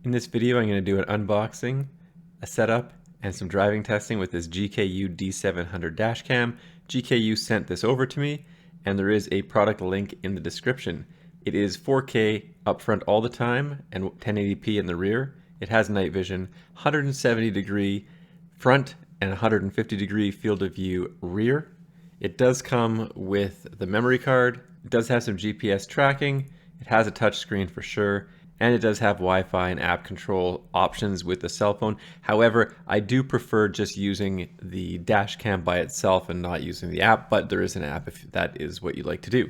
In this video, I'm going to do an unboxing, a setup, and some driving testing with this GKU D700 Dash Cam. GKU sent this over to me, and there is a product link in the description. It is 4K up front all the time and 1080p in the rear. It has night vision, 170 degree front and 150 degree field of view rear. It does come with the memory card. It does have some GPS tracking. It has a touch screen for sure. And it does have Wi-Fi and app control options with the cell phone. However, I do prefer just using the dash cam by itself and not using the app, but there is an app if that is what you'd like to do.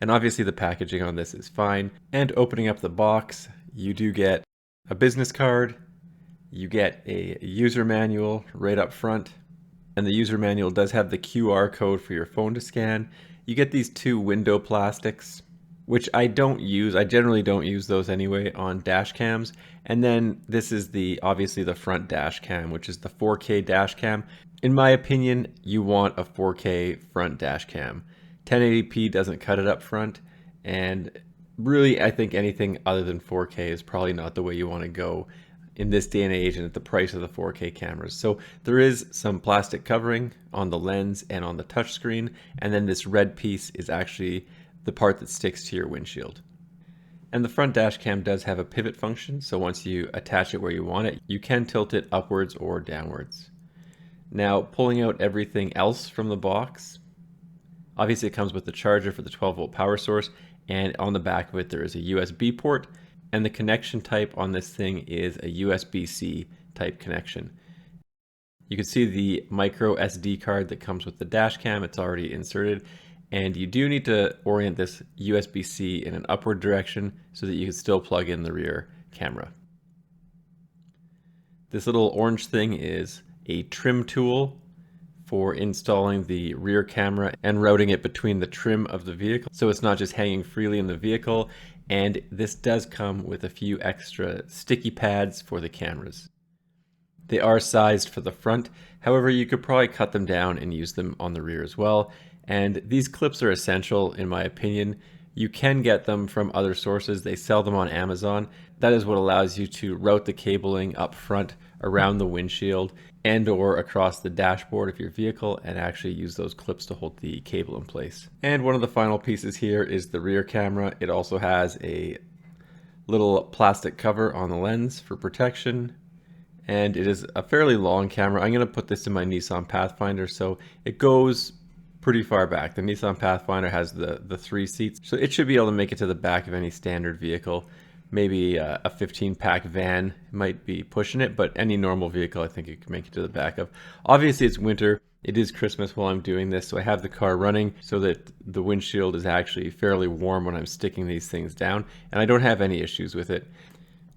And obviously the packaging on this is fine. And opening up the box, you do get a business card, you get a user manual right up front, and the user manual does have the QR code for your phone to scan. You get these two window plastics, which I don't use. I generally don't use those anyway on dash cams. And then this is obviously the front dash cam, which is the 4K dash cam. In my opinion, you want a 4K front dash cam. 1080p doesn't cut it up front, and really I think anything other than 4K is probably not the way you want to go in this day and age and at the price of the 4K cameras. So there is some plastic covering on the lens and on the touchscreen, and then this red piece is actually the part that sticks to your windshield. And the front dash cam does have a pivot function, so once you attach it where you want it, you can tilt it upwards or downwards. Now, pulling out everything else from the box, obviously it comes with the charger for the 12-volt power source, and on the back of it there is a USB port, and the connection type on this thing is a USB-C type connection. You can see the micro SD card that comes with the dash cam. It's already inserted. And you do need to orient this USB-C in an upward direction so that you can still plug in the rear camera. This little orange thing is a trim tool for installing the rear camera and routing it between the trim of the vehicle, so it's not just hanging freely in the vehicle. And this does come with a few extra sticky pads for the cameras. They are sized for the front, however you could probably cut them down and use them on the rear as well. And these clips are essential in my opinion. You can get them from other sources. They sell them on Amazon. That is what allows you to route the cabling up front around the windshield and or across the dashboard of your vehicle and actually use those clips to hold the cable in place. And one of the final pieces here is the rear camera. It also has a little plastic cover on the lens for protection. And it is a fairly long camera. I'm going to put this in my Nissan Pathfinder, so it goes pretty far back. The Nissan Pathfinder has the 3 seats, so it should be able to make it to the back of any standard vehicle. Maybe a 15-pack van might be pushing it, but any normal vehicle I think it can make it to the back of. Obviously it's winter, it is Christmas while I'm doing this, so I have the car running so that the windshield is actually fairly warm when I'm sticking these things down, and I don't have any issues with it.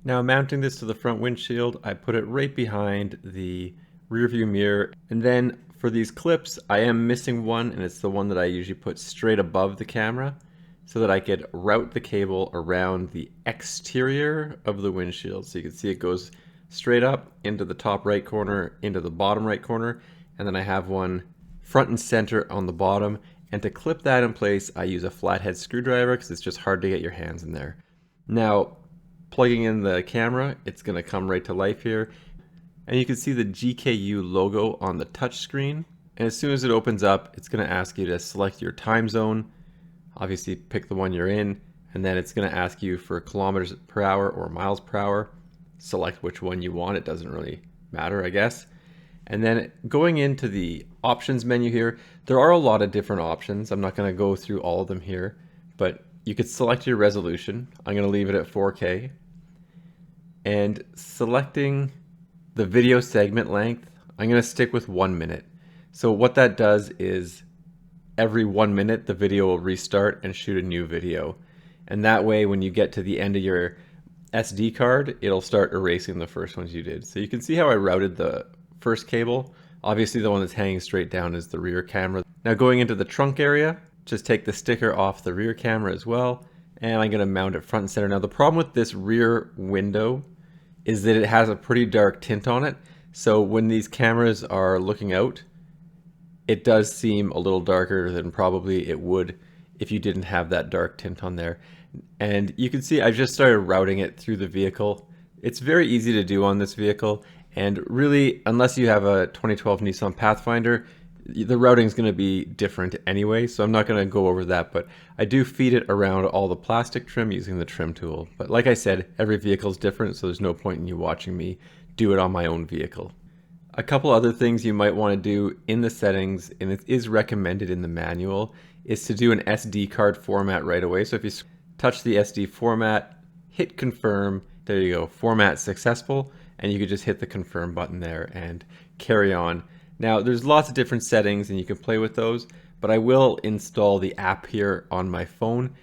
Now, mounting this to the front windshield, I put it right behind the rear view mirror, and then for these clips, I am missing one, and it's the one that I usually put straight above the camera so that I could route the cable around the exterior of the windshield. So you can see it goes straight up into the top right corner, into the bottom right corner, and then I have one front and center on the bottom. And to clip that in place, I use a flathead screwdriver because it's just hard to get your hands in there. Now, plugging in the camera, it's going to come right to life here. And you can see the GKU logo on the touch screen. And as soon as it opens up, it's going to ask you to select your time zone. Obviously pick the one you're in, and then it's going to ask you for kilometers per hour or miles per hour. Select which one you want. It doesn't really matter, I guess. And then going into the options menu here, there are a lot of different options. I'm not going to go through all of them here, but you could select your resolution. I'm going to leave it at 4K. And selecting the video segment length, I'm going to stick with 1 minute. So what that does is every 1 minute the video will restart and shoot a new video. And that way when you get to the end of your SD card, it'll start erasing the first ones you did. So you can see how I routed the first cable. Obviously the one that's hanging straight down is the rear camera. Now going into the trunk area, just take the sticker off the rear camera as well, and I'm going to mount it front and center. Now the problem with this rear window is that it has a pretty dark tint on it. So when these cameras are looking out, it does seem a little darker than probably it would if you didn't have that dark tint on there. And you can see I've just started routing it through the vehicle. It's very easy to do on this vehicle, and really, unless you have a 2012 Nissan Pathfinder, the routing is going to be different anyway, so I'm not going to go over that, but I do feed it around all the plastic trim using the trim tool. But like I said, every vehicle is different, so there's no point in you watching me do it on my own vehicle. A couple other things you might want to do in the settings, and it is recommended in the manual, is to do an SD card format right away. So if you touch the SD format, hit confirm, there you go, format successful, and you could just hit the confirm button there and carry on. Now there's lots of different settings and you can play with those, but I will install the app here on my phone,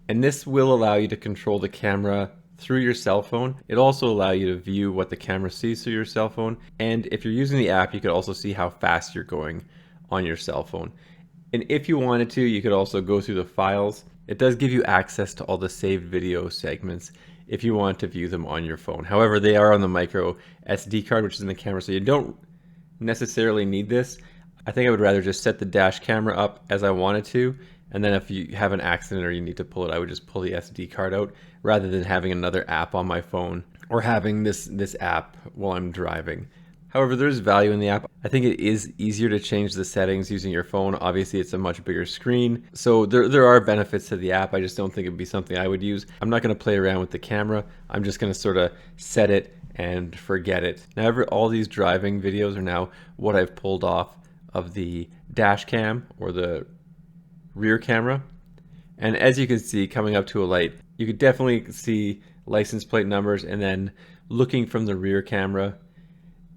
and this will allow you to control the camera through your cell phone. It'll also allow you to view what the camera sees through your cell phone, and if you're using the app, you could also see how fast you're going on your cell phone. And if you wanted to, you could also go through the files. It does give you access to all the saved video segments if you want to view them on your phone. However, they are on the micro SD card, which is in the camera, so you don't necessarily need this. I think I would rather just set the dash camera up as I wanted to, and then if you have an accident or you need to pull it, I would just pull the SD card out rather than having another app on my phone or having this app while I'm driving. However, there's value in the app. I think it is easier to change the settings using your phone. Obviously, it's a much bigger screen, so there are benefits to the app. I just don't think it'd be something I would use. I'm not going to play around with the camera. I'm just going to sort of set it and forget it. Now, all these driving videos are now what I've pulled off of the dash cam or the rear camera. And as you can see, coming up to a light, you could definitely see license plate numbers, and then looking from the rear camera,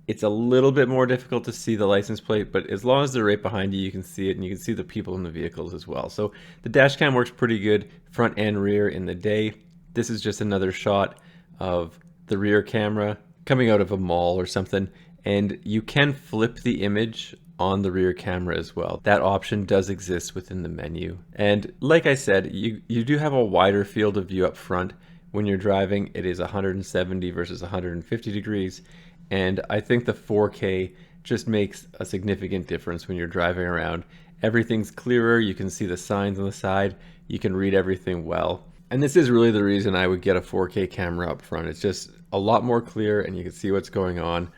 it's a little bit more difficult to see the license plate, but as long as they're right behind you, you can see it, and you can see the people in the vehicles as well. So the dash cam works pretty good front and rear in the day. This is just another shot of the rear camera coming out of a mall or something, and you can flip the image on the rear camera as well. That option does exist within the menu. And like I said, you do have a wider field of view up front. When you're driving, it is 170 versus 150 degrees. And I think the 4K just makes a significant difference when you're driving around. Everything's clearer, you can see the signs on the side, you can read everything well. And this is really the reason I would get a 4K camera up front. It's just a lot more clear and you can see what's going on.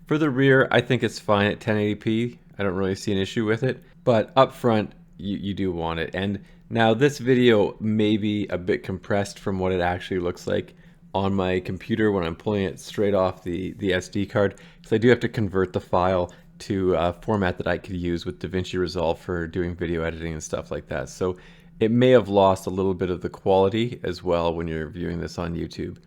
For the rear, I think it's fine at 1080p. I don't really see an issue with it, but up front, you do want it. And now this video may be a bit compressed from what it actually looks like on my computer when I'm pulling it straight off the SD card, because I do have to convert the file to a format that I could use with DaVinci Resolve for doing video editing and stuff like that. So it may have lost a little bit of the quality as well when you're viewing this on YouTube.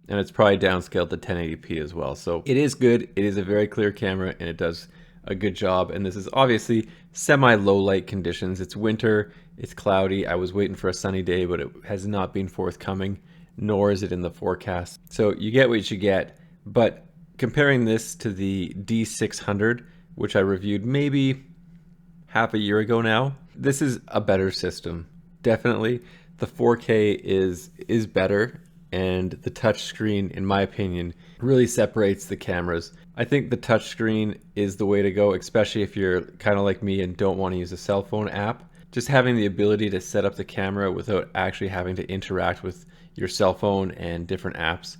And it's probably downscaled to 1080p as well. So it is good. It is a very clear camera and it does a good job. And this is obviously semi-low light conditions. It's winter, it's cloudy. I was waiting for a sunny day, but it has not been forthcoming, nor is it in the forecast. So you get what you get. But comparing this to the D600, which I reviewed maybe half a year ago now, this is a better system. Definitely. The 4K is better, and the touchscreen, in my opinion, really separates the cameras. I think the touchscreen is the way to go, especially if you're kind of like me and don't want to use a cell phone app. Just having the ability to set up the camera without actually having to interact with your cell phone and different apps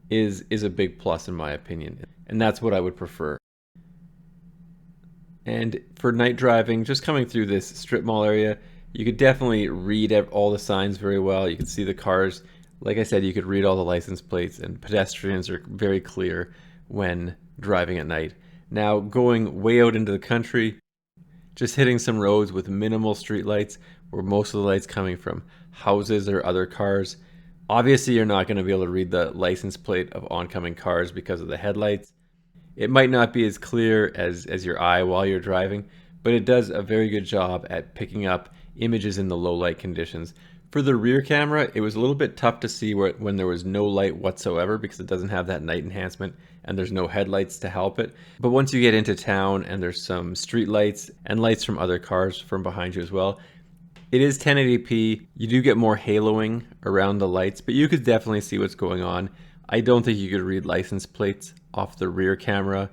is a big plus in my opinion. And that's what I would prefer. And for night driving, just coming through this strip mall area, you could definitely read all the signs very well. You could see the cars. Like I said, you could read all the license plates, and pedestrians are very clear when driving at night. Now, going way out into the country, just hitting some roads with minimal street lights, where most of the lights coming from houses or other cars. Obviously, you're not going to be able to read the license plate of oncoming cars because of the headlights. It might not be as clear as your eye while you're driving, but it does a very good job at picking up images in the low light conditions. For the rear camera, it was a little bit tough to see when there was no light whatsoever because it doesn't have that night enhancement and there's no headlights to help it. But once you get into town and there's some street lights and lights from other cars from behind you as well, it is 1080p. You do get more haloing around the lights, but you could definitely see what's going on. I don't think you could read license plates off the rear camera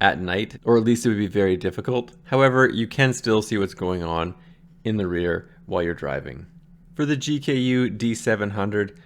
at night, or at least it would be very difficult. However, you can still see what's going on in the rear while you're driving. For the GKU D700,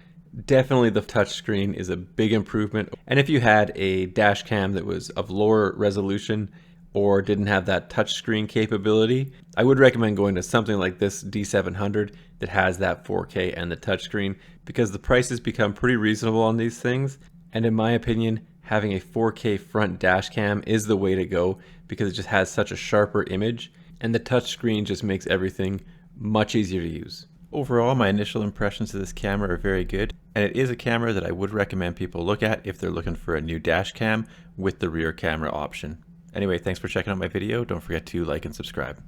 Definitely the touchscreen is a big improvement. And if you had a dash cam that was of lower resolution or didn't have that touchscreen capability, I would recommend going to something like this D700 that has that 4K and the touchscreen, because the prices become pretty reasonable on these things. And in my opinion, having a 4K front dash cam is the way to go, because it just has such a sharper image, and the touchscreen just makes everything much easier to use. Overall, my initial impressions of this camera are very good, and it is a camera that I would recommend people look at if they're looking for a new dash cam with the rear camera option. Anyway, thanks for checking out my video. Don't forget to like and subscribe.